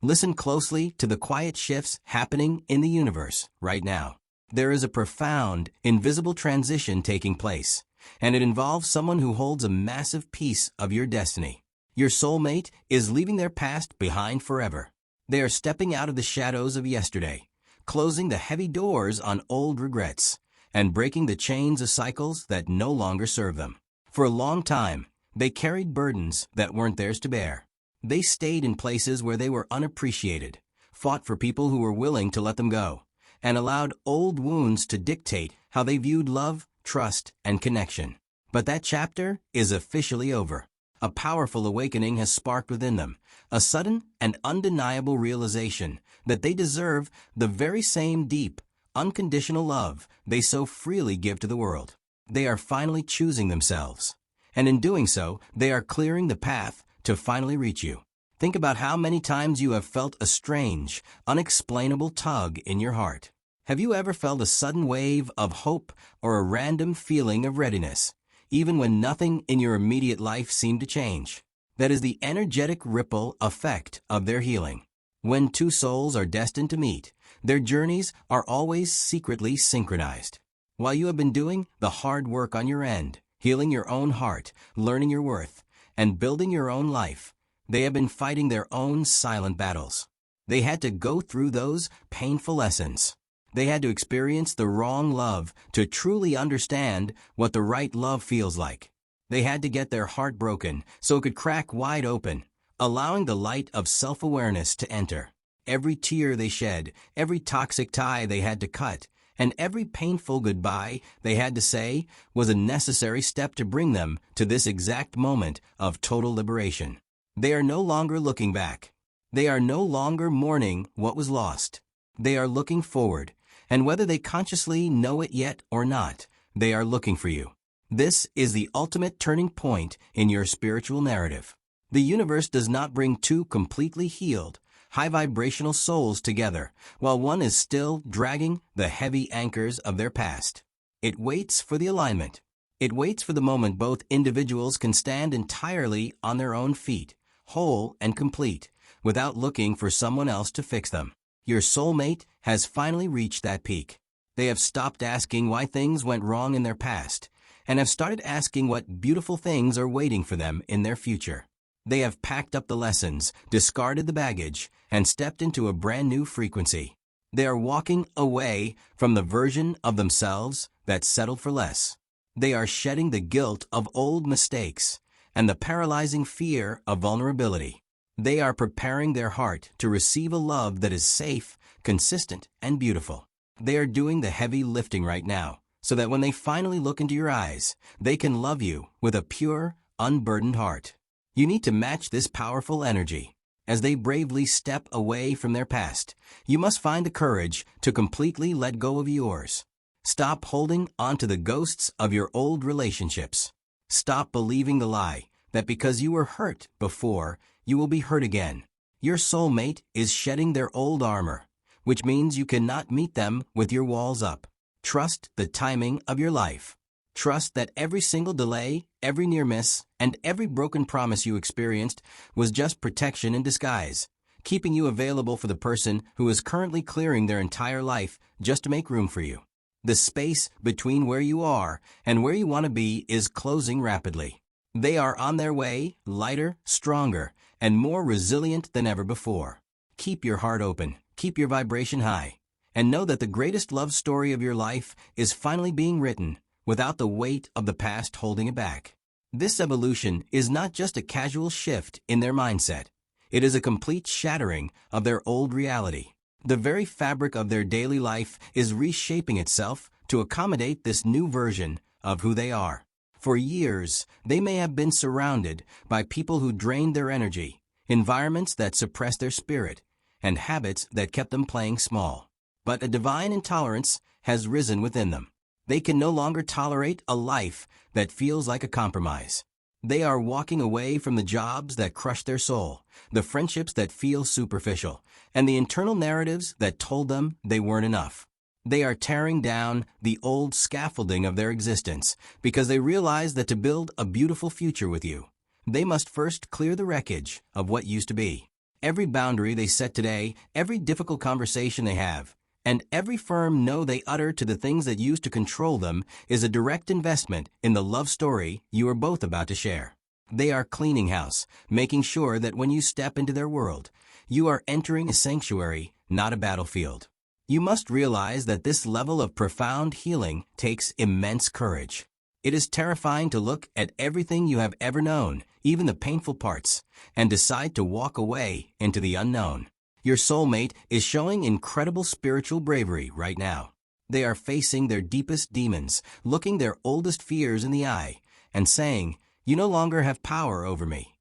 Listen closely to the quiet shifts happening in the universe right now. There is a profound, invisible transition taking place, and it involves someone who holds a massive piece of your destiny. Your soulmate is leaving their past behind forever. They are stepping out of the shadows of yesterday, closing the heavy doors on old regrets, and breaking the chains of cycles that no longer serve them. For a long time, they carried burdens that weren't theirs to bear. They stayed in places where they were unappreciated, fought for people who were willing to let them go, and allowed old wounds to dictate how they viewed love, trust, and connection. But that chapter is officially over. A powerful awakening has sparked within them, a sudden and undeniable realization that they deserve the very same deep, unconditional love they so freely give to the world. They are finally choosing themselves, and in doing so, they are clearing the path to finally reach you. Think about how many times you have felt a strange, unexplainable tug in your heart. Have you ever felt a sudden wave of hope or a random feeling of readiness, even when nothing in your immediate life seemed to change? That is the energetic ripple effect of their healing. When two souls are destined to meet, their journeys are always secretly synchronized. While you have been doing the hard work on your end, healing your own heart, learning your worth, and building your own life, they have been fighting their own silent battles. They had to go through those painful lessons. They had to experience the wrong love to truly understand what the right love feels like. They had to get their heart broken so it could crack wide open, allowing the light of self-awareness to enter. Every tear they shed, every toxic tie they had to cut, and every painful goodbye they had to say was a necessary step to bring them to this exact moment of total liberation. They are no longer looking back. They are no longer mourning what was lost. They are looking forward, and whether they consciously know it yet or not, they are looking for you. This is the ultimate turning point in your spiritual narrative. The universe does not bring two completely healed, high-vibrational souls together while one is still dragging the heavy anchors of their past. It waits for the alignment. It waits for the moment both individuals can stand entirely on their own feet, whole and complete, without looking for someone else to fix them. Your soulmate has finally reached that peak. They have stopped asking why things went wrong in their past, and have started asking what beautiful things are waiting for them in their future. They have packed up the lessons, discarded the baggage, and stepped into a brand new frequency. They are walking away from the version of themselves that settled for less. They are shedding the guilt of old mistakes and the paralyzing fear of vulnerability. They are preparing their heart to receive a love that is safe, consistent, and beautiful. They are doing the heavy lifting right now, so that when they finally look into your eyes, they can love you with a pure, unburdened heart. You need to match this powerful energy. As they bravely step away from their past, you must find the courage to completely let go of yours. Stop holding onto the ghosts of your old relationships. Stop believing the lie that because you were hurt before, you will be hurt again. Your soulmate is shedding their old armor, which means you cannot meet them with your walls up. Trust the timing of your life. Trust that every single delay, every near miss, and every broken promise you experienced was just protection in disguise, keeping you available for the person who is currently clearing their entire life just to make room for you. The space between where you are and where you want to be is closing rapidly. They are on their way, lighter, stronger, and more resilient than ever before. Keep your heart open, keep your vibration high, and know that the greatest love story of your life is finally being written without the weight of the past holding it back. This evolution is not just a casual shift in their mindset. It is a complete shattering of their old reality. The very fabric of their daily life is reshaping itself to accommodate this new version of who they are. For years, they may have been surrounded by people who drained their energy, environments that suppressed their spirit, and habits that kept them playing small. But a divine intolerance has risen within them. They can no longer tolerate a life that feels like a compromise. They are walking away from the jobs that crush their soul, the friendships that feel superficial, and the internal narratives that told them they weren't enough. They are tearing down the old scaffolding of their existence because they realize that to build a beautiful future with you, they must first clear the wreckage of what used to be. Every boundary they set today, every difficult conversation they have, and every firm no they utter to the things that used to control them is a direct investment in the love story you are both about to share. They are cleaning house, making sure that when you step into their world, you are entering a sanctuary, not a battlefield. You must realize that this level of profound healing takes immense courage. It is terrifying to look at everything you have ever known, even the painful parts, and decide to walk away into the unknown. Your soulmate is showing incredible spiritual bravery right now. They are facing their deepest demons, looking their oldest fears in the eye, and saying, "You no longer have power over me."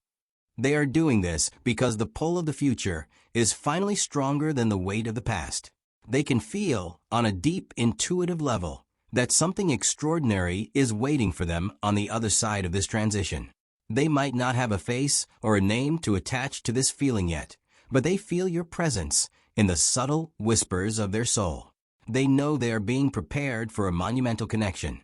They are doing this because the pull of the future is finally stronger than the weight of the past. They can feel, on a deep intuitive level, that something extraordinary is waiting for them on the other side of this transition. They might not have a face or a name to attach to this feeling yet, but they feel your presence in the subtle whispers of their soul. They know they are being prepared for a monumental connection,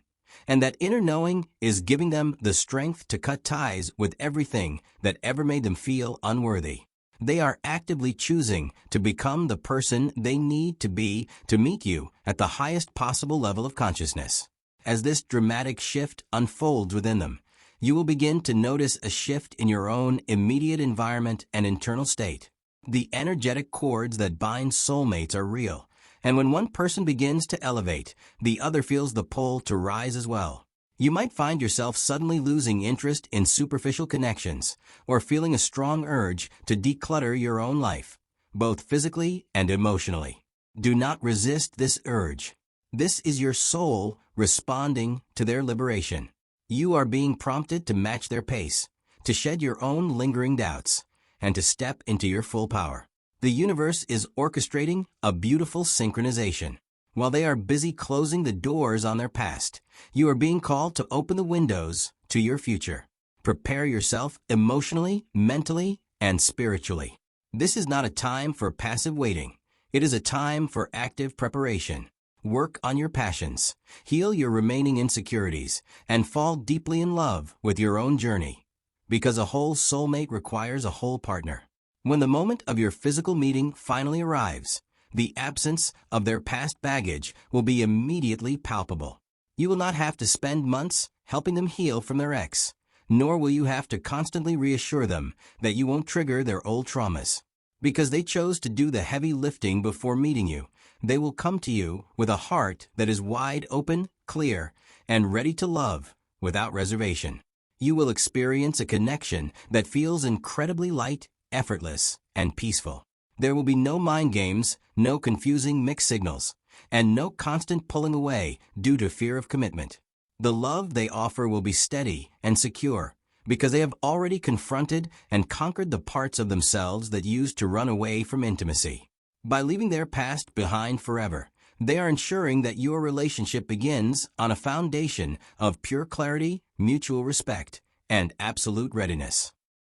and that inner knowing is giving them the strength to cut ties with everything that ever made them feel unworthy. They are actively choosing to become the person they need to be to meet you at the highest possible level of consciousness. As this dramatic shift unfolds within them, you will begin to notice a shift in your own immediate environment and internal state. The energetic cords that bind soulmates are real, and when one person begins to elevate, the other feels the pull to rise as well. You might find yourself suddenly losing interest in superficial connections or feeling a strong urge to declutter your own life, both physically and emotionally. Do not resist this urge. This is your soul responding to their liberation. You are being prompted to match their pace, to shed your own lingering doubts, and to step into your full power. The universe is orchestrating a beautiful synchronization. While they are busy closing the doors on their past, you are being called to open the windows to your future. Prepare yourself emotionally, mentally, and spiritually. This is not a time for passive waiting. It is a time for active preparation. Work on your passions, heal your remaining insecurities, and fall deeply in love with your own journey. Because a whole soulmate requires a whole partner. When the moment of your physical meeting finally arrives, the absence of their past baggage will be immediately palpable. You will not have to spend months helping them heal from their ex, nor will you have to constantly reassure them that you won't trigger their old traumas. Because they chose to do the heavy lifting before meeting you, they will come to you with a heart that is wide open, clear, and ready to love without reservation. You will experience a connection that feels incredibly light, effortless, and peaceful. There will be no mind games, no confusing mixed signals, and no constant pulling away due to fear of commitment. The love they offer will be steady and secure because they have already confronted and conquered the parts of themselves that used to run away from intimacy. By leaving their past behind forever, they are ensuring that your relationship begins on a foundation of pure clarity, mutual respect, and absolute readiness.